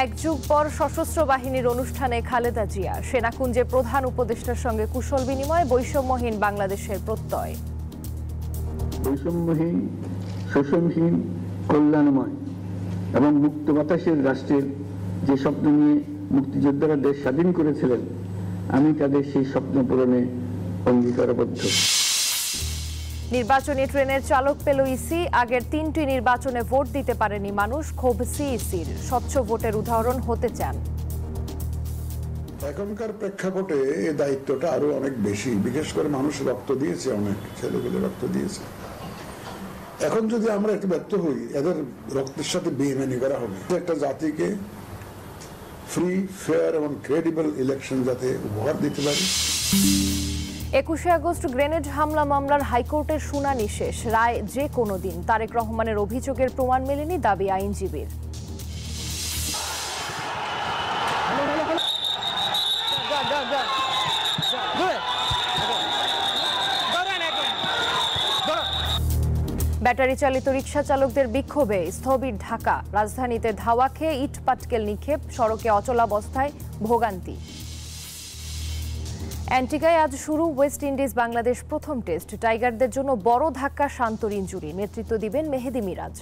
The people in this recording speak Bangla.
এক যুগ পর সশস্ত্র বাহিনীর অনুষ্ঠানে খালেদা জিয়া, সেনাকুঞ্জে প্রধান উপদেষ্টার সঙ্গে কুশল বিনিময়, বৈষম্যহীন বাংলাদেশের প্রত্যয়। বৈষম্যহীন, শোষণহীন, কল্যাণময় এবং মুক্ত বাতাসের রাষ্ট্রের যে স্বপ্ন নিয়ে মুক্তিযোদ্ধারা দেশ স্বাধীন করেছিলেন, আমি তাদের সেই স্বপ্ন পূরণে অঙ্গীকারবদ্ধ। নির্বাচনী ট্রেনের চালক পেল ইসি, আগের 3টি নির্বাচনে ভোট দিতে পারেনি মানুষ, ক্ষোভ সিইসির। স্বচ্ছ ভোটের উদাহরণ হতে চান। এখনকার প্রেক্ষাপটে এই দায়িত্বটা আরো অনেক বেশি, বিশেষ করে মানুষ রক্ত দিয়েছে, অনেক ছেলেগুলো রক্ত দিয়েছে। এখন যদি আমরা একটু ব্যর্থ হই, এদের রক্তের সাথে বেইমানি করা হবে। একটা জাতিকে ফ্রি, ফেয়ার এবং ক্রেডিবল ইলেকশন যাতে উপহার দিতে পারি। 21শে আগস্ট গ্রেনেড হামলা মামলার হাইকোর্টের শুনানি শেষ, রায় যে কোনো দিন। তারেক রহমানের অভিযোগের প্রমাণ মেলেনি, দাবি আইনজীবীর। ব্যাটারি চালিত রিকশা চালকদের বিক্ষোভে স্থবির ঢাকা। রাজধানীতে ধাওয়া খেয়ে ইট পাটকেল নিক্ষেপ, সড়কে অচলাবস্থায় ভোগান্তি। অ্যান্টিগায় আজ শুরু ওয়েস্ট ইন্ডিজ বাংলাদেশ প্রথম টেস্ট। টাইগারদের জন্য বড় ধাক্কা শান্তর ইনজুরি, নেতৃত্ব দিবেন মেহেদী মিরাজ।